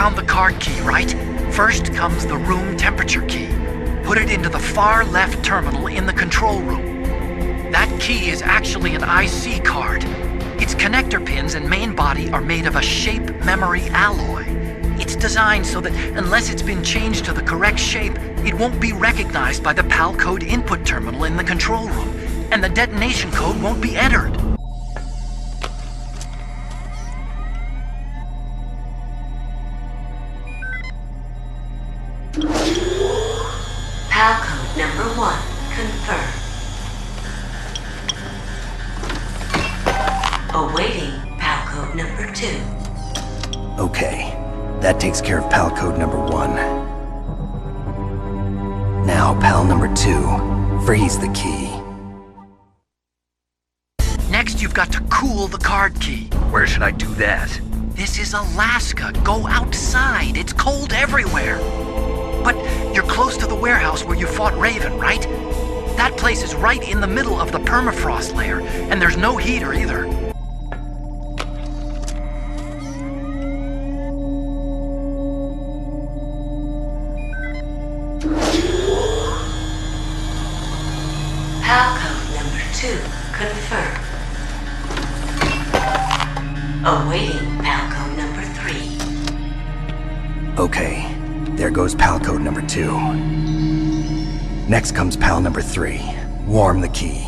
found the card key, right? First comes the room temperature key. Put it into the far left terminal in the control room. That key is actually an IC card. Its connector pins and main body are made of a shape memory alloy. It's designed so that unless it's been changed to the correct shape, it won't be recognized by the PAL code input terminal in the control room, and the detonation code won't be entered. PAL code number 1 confirmed. Awaiting PAL code number 2. Okay, that takes care of PAL code number 1. Now, PAL number 2, freeze the key. Next, you've got to cool the card key. Where should I do that? This is Alaska. Go outside. It's cold everywhere. But you're close to the warehouse where you fought Raven, right? That place is right in the middle of the permafrost layer, and there's no heater either. PAL code number 2 confirmed. Awaiting PAL code number 3. Okay, there goes PAL code number 2. Next comes PAL number 3. Warm the key.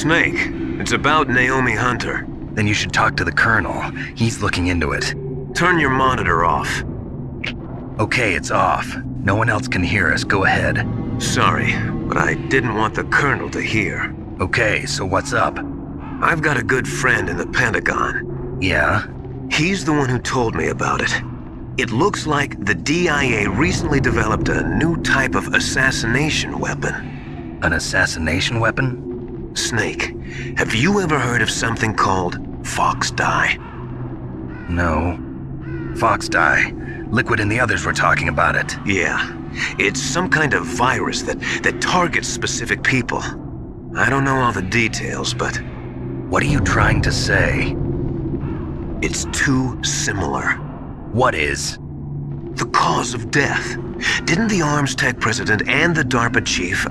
Snake, it's about Naomi Hunter. Then you should talk to the Colonel. He's looking into it. Turn your monitor off. Okay, it's off. No one else can hear us. Go ahead. Sorry, but I didn't want the Colonel to hear. Okay, so what's up? I've got a good friend in the Pentagon. Yeah? He's the one who told me about it. It looks like the DIA recently developed a new type of assassination weapon. An assassination weapon? Snake, have you ever heard of something called Foxdie? No. Foxdie. Liquid and the others were talking about it. Yeah. It's some kind of virus that targets specific people. I don't know all the details, but... What are you trying to say? It's too similar. What is? The cause of death. Didn't the Arms Tech president and the DARPA chief,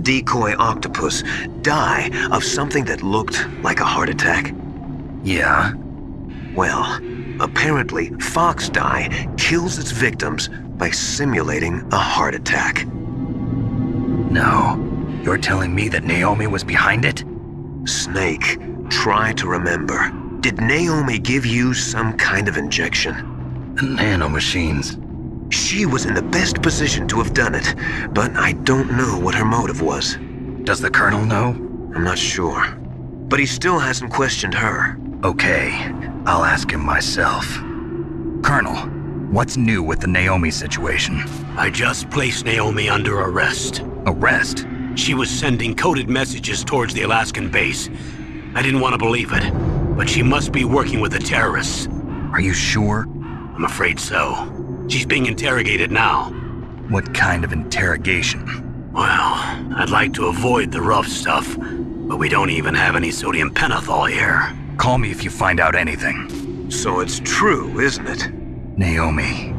Decoy Octopus, die of something that looked like a heart attack? Yeah? Well, apparently Foxdie kills its victims by simulating a heart attack. No. You're telling me that Naomi was behind it? Snake, try to remember. Did Naomi give you some kind of injection? The nanomachines. She was in the best position to have done it, but I don't know what her motive was. Does the Colonel know? I'm not sure. But he still hasn't questioned her. Okay, I'll ask him myself. Colonel, what's new with the Naomi situation? I just placed Naomi under arrest. Arrest? She was sending coded messages towards the Alaskan base. I didn't want to believe it, but she must be working with the terrorists. Are you sure? I'm afraid so. She's being interrogated now. What kind of interrogation? Well, I'd like to avoid the rough stuff, but we don't even have any sodium pentothal here. Call me if you find out anything. So it's true, isn't it? Naomi,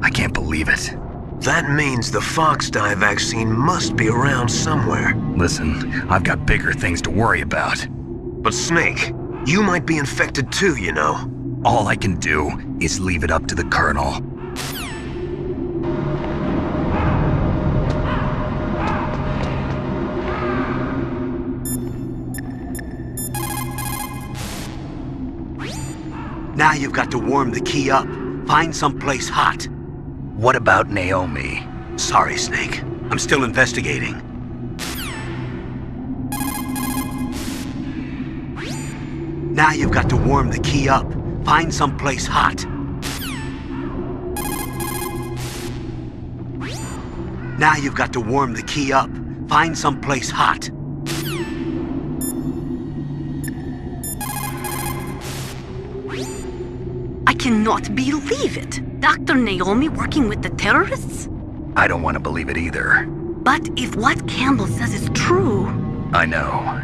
I can't believe it. That means the Foxdie vaccine must be around somewhere. Listen, I've got bigger things to worry about. But Snake, you might be infected too, you know. All I can do is leave it up to the Colonel. Now you've got to warm the key up. Find someplace hot. What about Naomi? Sorry, Snake. I'm still investigating. Now you've got to warm the key up. Find someplace hot. Now you've got to warm the key up. Find someplace hot. I cannot believe it. Dr. Naomi working with the terrorists? I don't want to believe it either. But if what Campbell says is true... I know.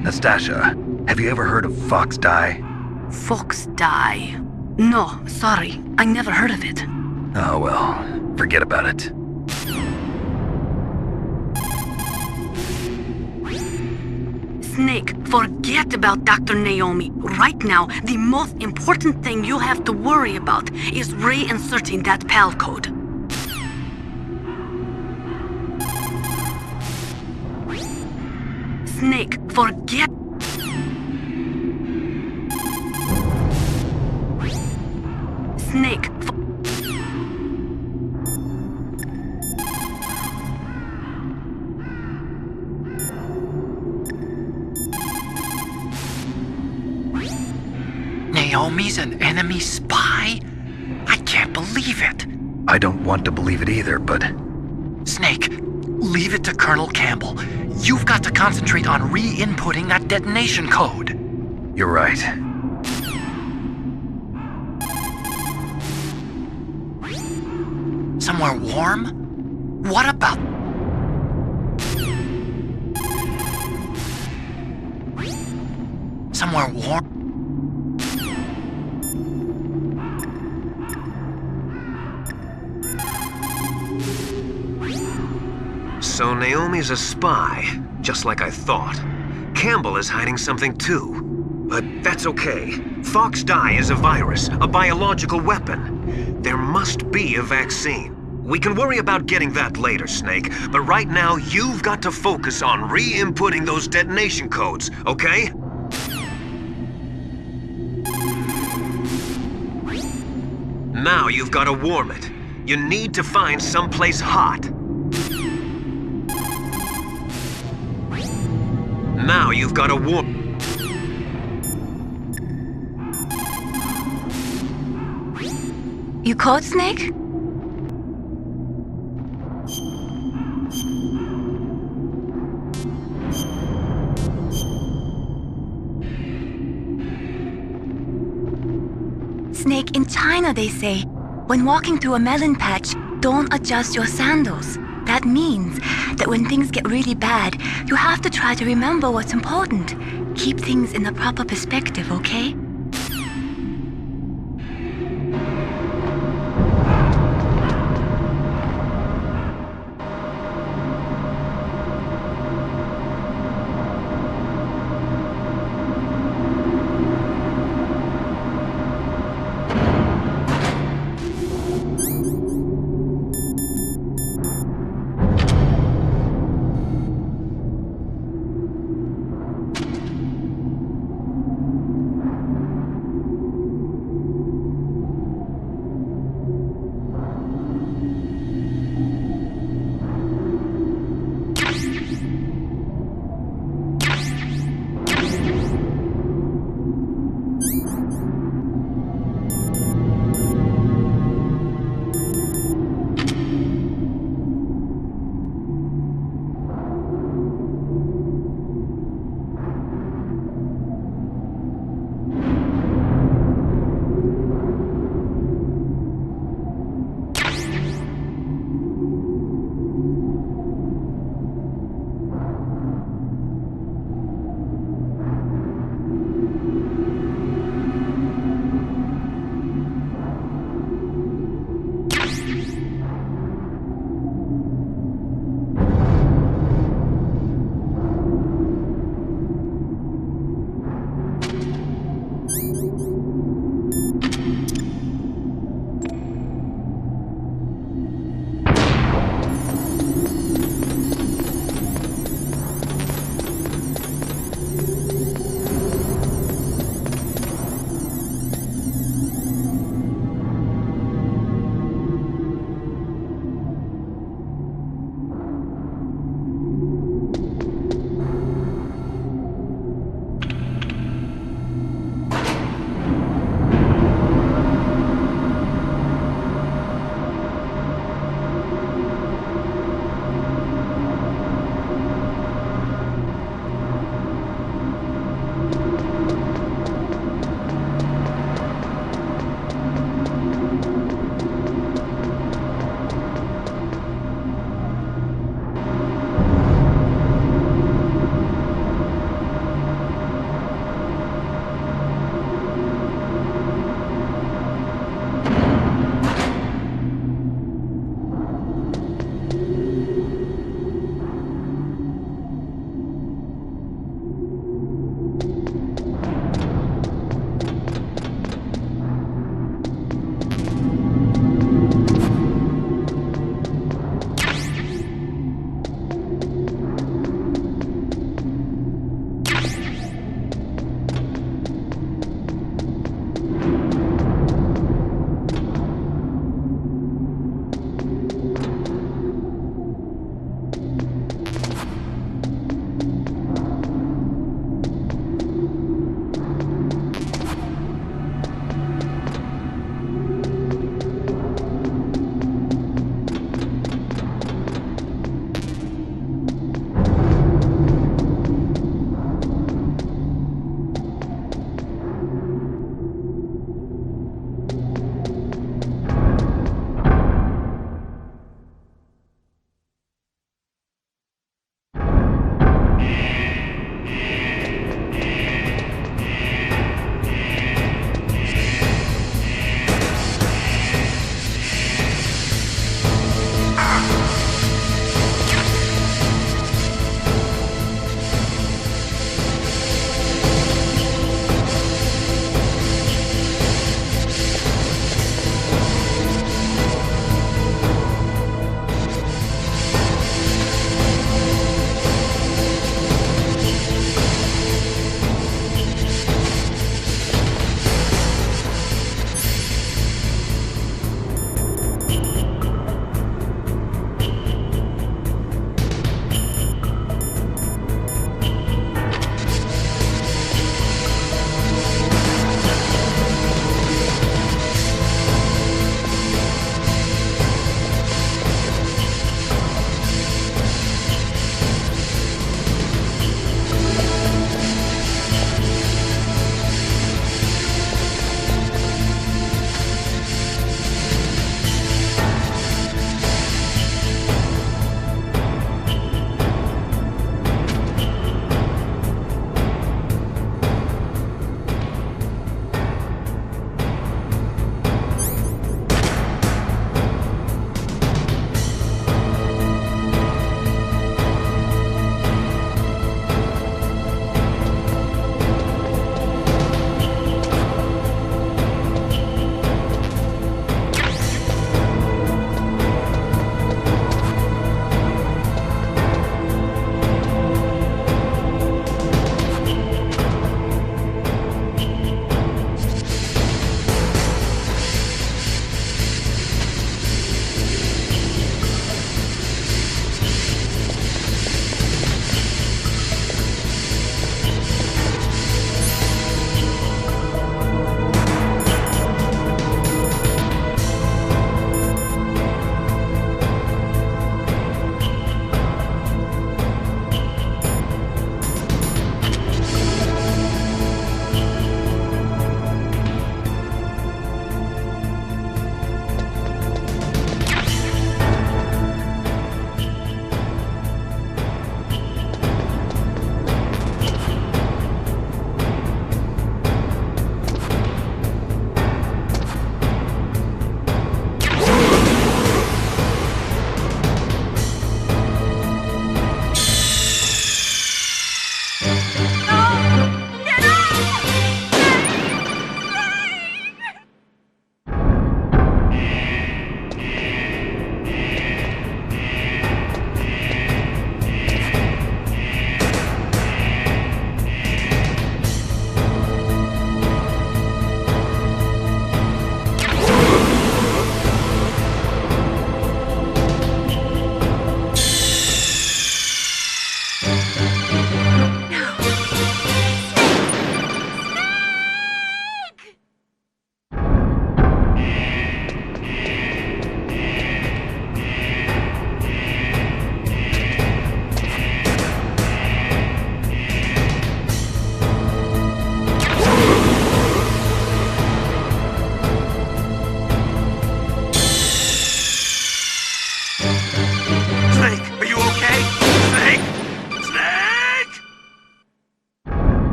Nastasha, have you ever heard of Foxdie? Foxdie? No, sorry. I never heard of it. Oh well, forget about it. Snake, forget about Dr. Naomi. Right now, the most important thing you have to worry about is reinserting that PAL code. Snake, forget... Snake, Naomi's an enemy spy? I can't believe it. I don't want to believe it either, but... Snake, leave it to Colonel Campbell. You've got to concentrate on re-inputting that detonation code. You're right. Somewhere warm? What about... Somewhere warm? So Naomi's a spy, just like I thought. Campbell is hiding something too. But that's okay. Foxdie is a virus, a biological weapon. There must be a vaccine. We can worry about getting that later, Snake, but right now you've got to focus on re-inputting those detonation codes, okay? Now you've got to warm it. You need to find someplace hot. Now you've got to warm... You caught Snake? Snake, in China they say, when walking through a melon patch, don't adjust your sandals. That means that when things get really bad, you have to try to remember what's important. Keep things in the proper perspective, okay?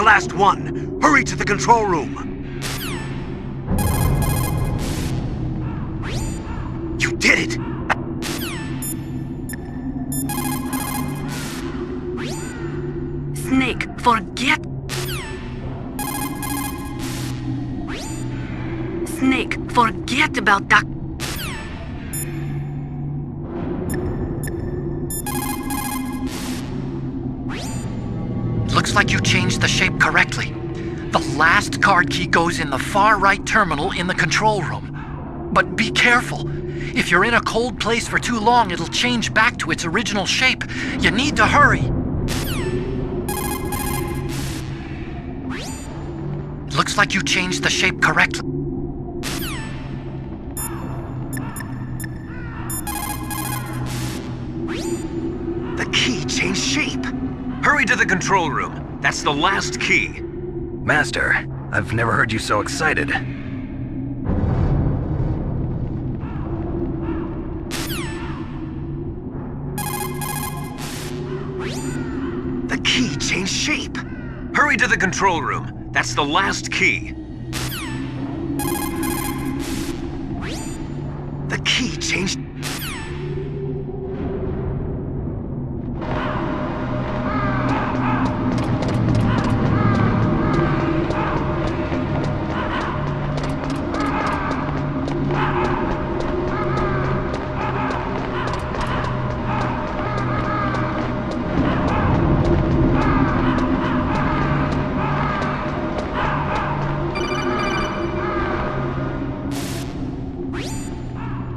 last one. Hurry to the control room. You did it! Snake, forget... Snake, forget about Doc... Looks like you changed the shape correctly. The last card key goes in the far right terminal in the control room. But be careful. If you're in a cold place for too long, it'll change back to its original shape. You need to hurry. Looks like you changed the shape correctly. The key changed shape. Hurry to the control room. That's the last key. Master, I've never heard you so excited. The key changed shape. Hurry to the control room. That's the last key. The key changed...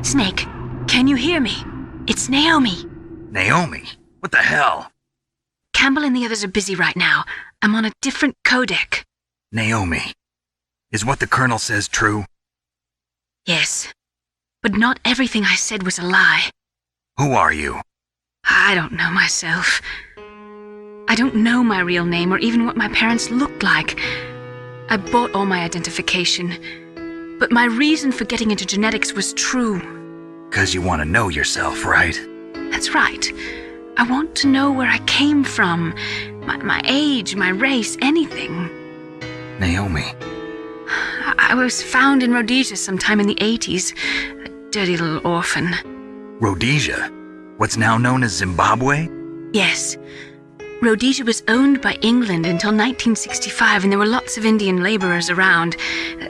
Snake, can you hear me? It's Naomi. Naomi? What the hell? Campbell and the others are busy right now. I'm on a different codec. Naomi, is what the Colonel says true? Yes, but not everything I said was a lie. Who are you? I don't know myself. I don't know my real name or even what my parents looked like. I bought all my identification, but my reason for getting into genetics was true. 'Cause you want to know yourself, right? That's right. I want to know where I came from, my age, my race, anything. Naomi. I was found in Rhodesia sometime in the 80s, a dirty little orphan. Rhodesia? What's now known as Zimbabwe? Yes. Rhodesia was owned by England until 1965, and there were lots of Indian laborers around.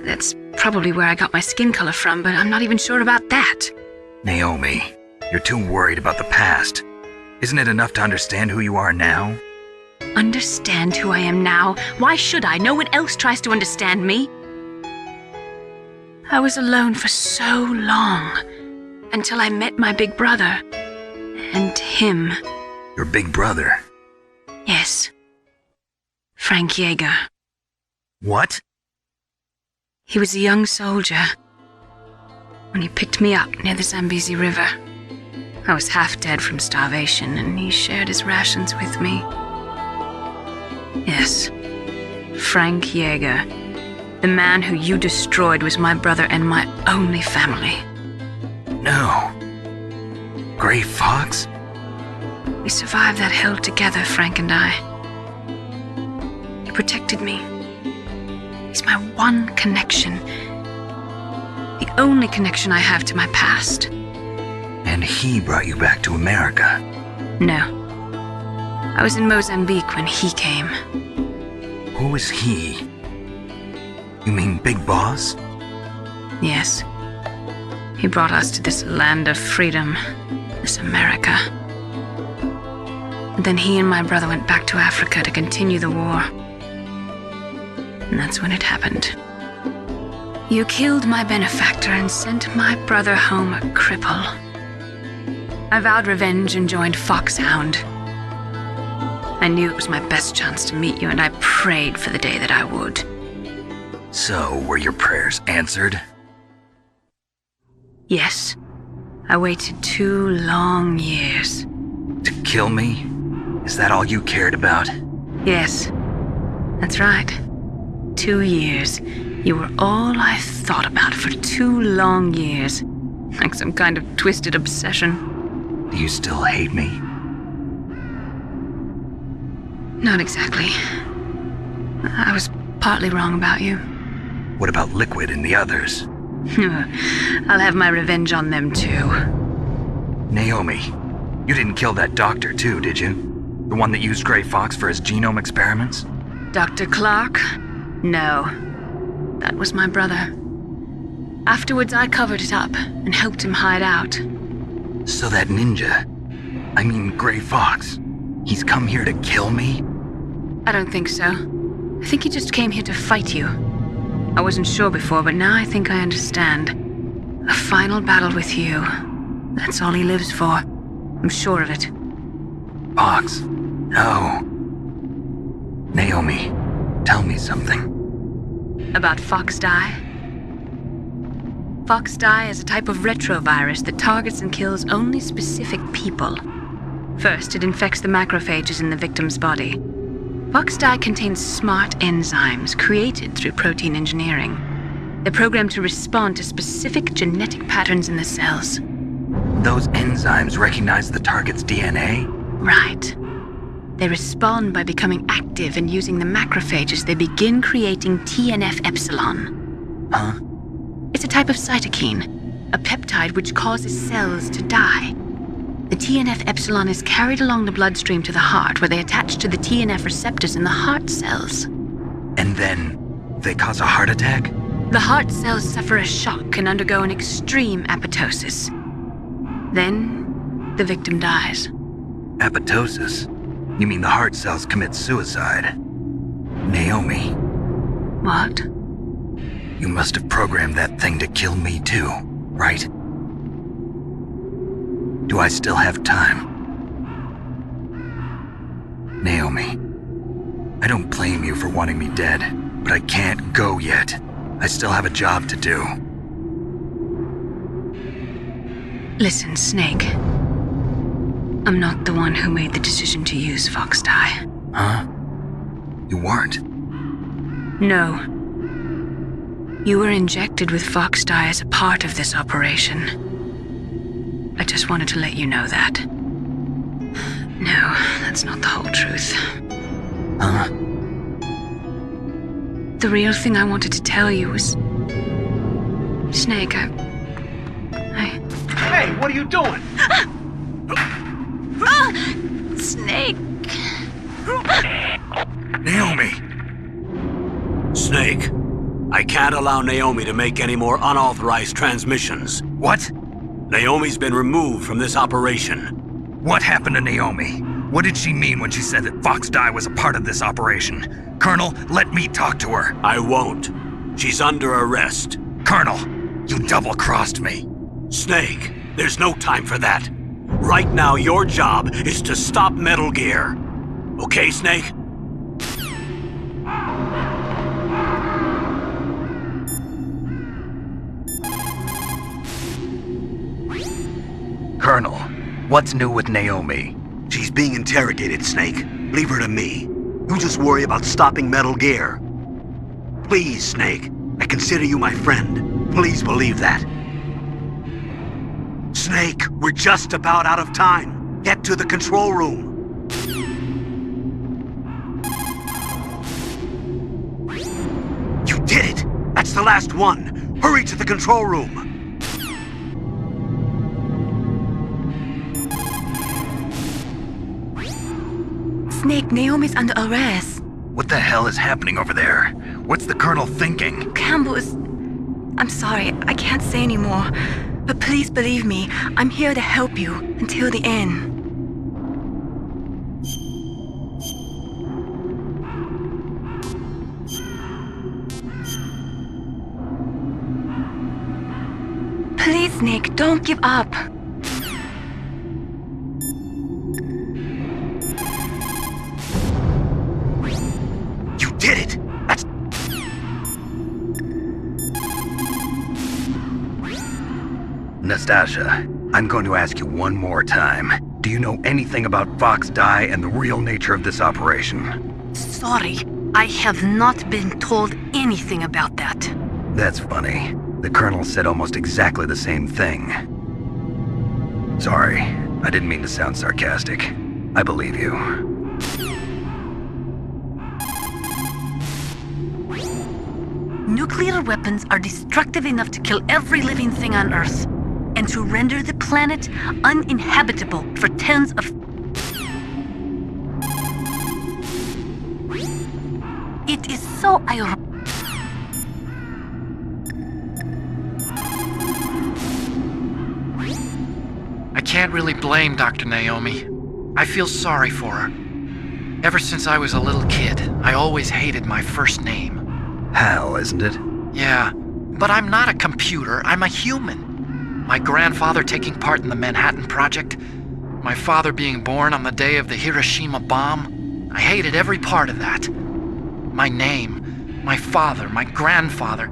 That's probably where I got my skin color from, but I'm not even sure about that. Naomi, you're too worried about the past. Isn't it enough to understand who you are now? Understand who I am now? Why should I? No one else tries to understand me. I was alone for so long, until I met my big brother. And him. Your big brother? Yes. Frank Yeager. What? He was a young soldier when he picked me up near the Zambezi River. I was half dead from starvation, and he shared his rations with me. Yes, Frank Yeager. The man who you destroyed was my brother and my only family. No. Gray Fox? We survived that hell together, Frank and I. He protected me. He's my one connection. The only connection I have to my past. And he brought you back to America? No. I was in Mozambique when he came. Who is he? You mean Big Boss? Yes. He brought us to this land of freedom, this America. And then he and my brother went back to Africa to continue the war. And that's when it happened. You killed my benefactor and sent my brother home a cripple. I vowed revenge and joined Foxhound. I knew it was my best chance to meet you, and I prayed for the day that I would. So, were your prayers answered? Yes. I waited 2 long years. To kill me? Is that all you cared about? Yes. That's right. 2 years. You were all I thought about for 2 long years. Like some kind of twisted obsession. Do you still hate me? Not exactly. I was partly wrong about you. What about Liquid and the others? I'll have my revenge on them too. Naomi, you didn't kill that doctor too, did you? The one that used Gray Fox for his genome experiments? Dr. Clark? No. That was my brother. Afterwards, I covered it up and helped him hide out. So that ninja, I mean Gray Fox, he's come here to kill me? I don't think so. I think he just came here to fight you. I wasn't sure before, but now I think I understand. A final battle with you. That's all he lives for. I'm sure of it. Fox, no. Naomi, tell me something. About Foxdie? Foxdie is a type of retrovirus that targets and kills only specific people. First, it infects the macrophages in the victim's body. Foxdie contains smart enzymes created through protein engineering. They're programmed to respond to specific genetic patterns in the cells. Those enzymes recognize the target's DNA? Right. They respond by becoming active and using the macrophages. They begin creating TNF-epsilon. Huh? It's a type of cytokine, a peptide which causes cells to die. The TNF-epsilon is carried along the bloodstream to the heart, where they attach to the TNF receptors in the heart cells. And then they cause a heart attack? The heart cells suffer a shock and undergo an extreme apoptosis. Then, the victim dies. Apoptosis? You mean the heart cells commit suicide? Naomi, What? you must have programmed that thing to kill me too, right? Do I still have time? Naomi, I don't blame you for wanting me dead, but I can't go yet. I still have a job to do. Listen, Snake. I'm not the one who made the decision to use Foxdie. Huh? You weren't? No. You were injected with Foxdie as a part of this operation. I just wanted to let you know that. No, that's not the whole truth. Huh? The real thing I wanted to tell you was... Snake, I... Hey, what are you doing? Snake! Naomi! Snake, I can't allow Naomi to make any more unauthorized transmissions. What? Naomi's been removed from this operation. What happened to Naomi? What did she mean when she said that Foxdie was a part of this operation? Colonel, let me talk to her. I won't. She's under arrest. Colonel, you double-crossed me. Snake, there's no time for that. Right now, your job is to stop Metal Gear. Okay, Snake? Colonel, what's new with Naomi? She's being interrogated, Snake. Leave her to me. You just worry about stopping Metal Gear. Please, Snake. I consider you my friend. Please believe that. Snake, we're just about out of time. Get to the control room. You did it! That's the last one. Hurry to the control room. Snake, Naomi's under arrest. What the hell is happening over there? What's the Colonel thinking? Campbell is... I'm sorry, I can't say anymore. But please believe me, I'm here to help you until the end. Please, Snake, don't give up. You did it! That's... Nastasha, I'm going to ask you one more time. Do you know anything about Foxdie and the real nature of this operation? Sorry, I have not been told anything about that. That's funny. The Colonel said almost exactly the same thing. Sorry, I didn't mean to sound sarcastic. I believe you. Nuclear weapons are destructive enough to kill every living thing on Earth, and to render the planet uninhabitable for tens of... It is so ironic. I can't really blame Dr. Naomi. I feel sorry for her. Ever since I was a little kid, I always hated my first name. Hal, isn't it? Yeah, but I'm not a computer, I'm a human. My grandfather taking part in the Manhattan Project, my father being born on the day of the Hiroshima bomb. I hated every part of that. My name, my father, my grandfather.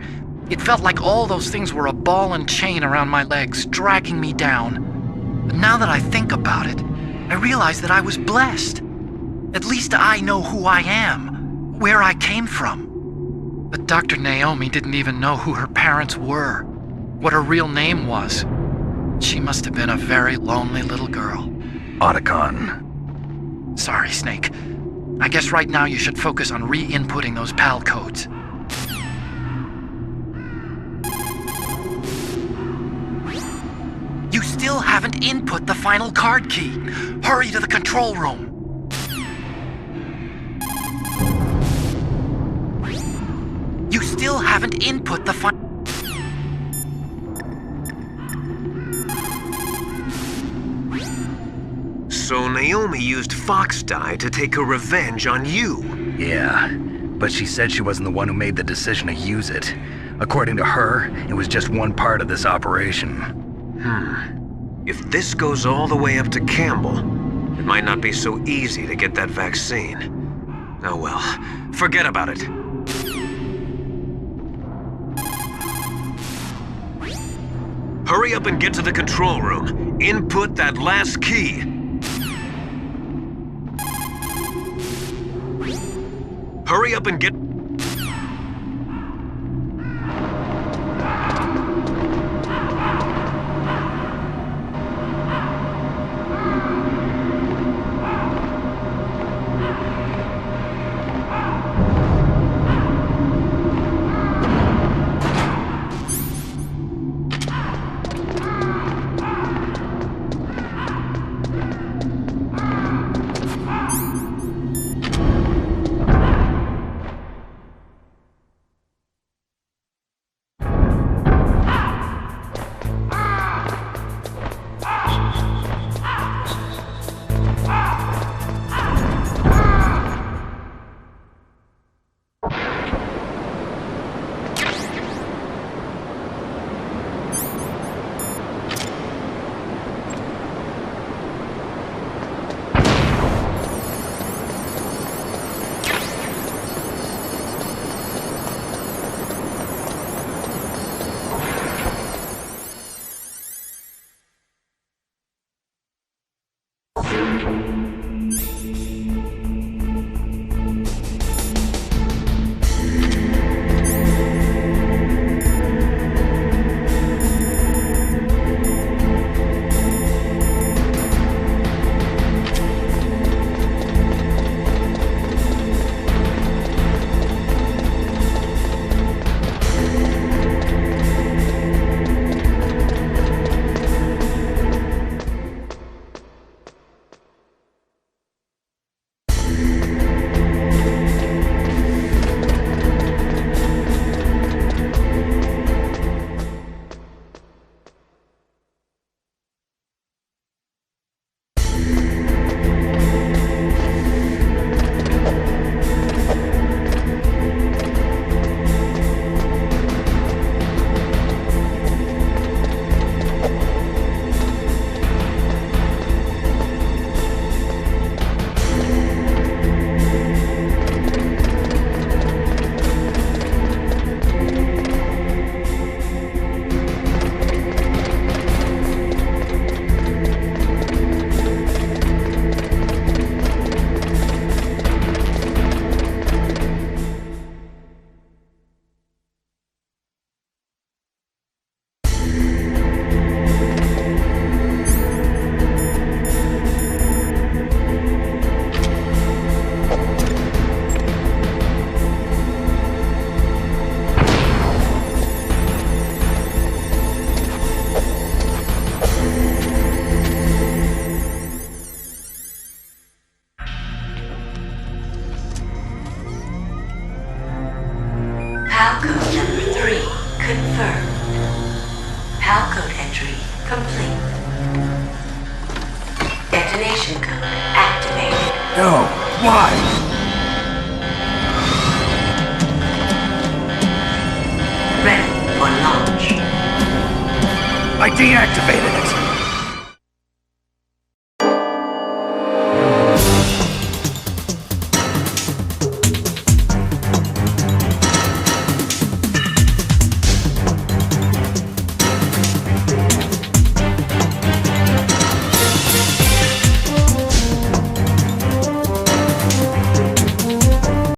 It felt like all those things were a ball and chain around my legs, dragging me down. But now that I think about it, I realize that I was blessed. At least I know who I am, where I came from. But Dr. Naomi didn't even know who her parents were, what her real name was. She must have been a very lonely little girl. Otacon. Sorry, Snake. I guess right now you should focus on re-inputting those PAL codes. You still haven't input the final card key. Hurry to the control room. You still haven't input the final... So Naomi used Foxdie to take her revenge on you. Yeah, but she said she wasn't the one who made the decision to use it. According to her, it was just one part of this operation. If this goes all the way up to Campbell, it might not be so easy to get that vaccine. Oh well, forget about it. Hurry up and get to the control room. Input that last key. Hurry up and get... entry complete. Detonation code activated. No, why? Ready for launch. I deactivated it.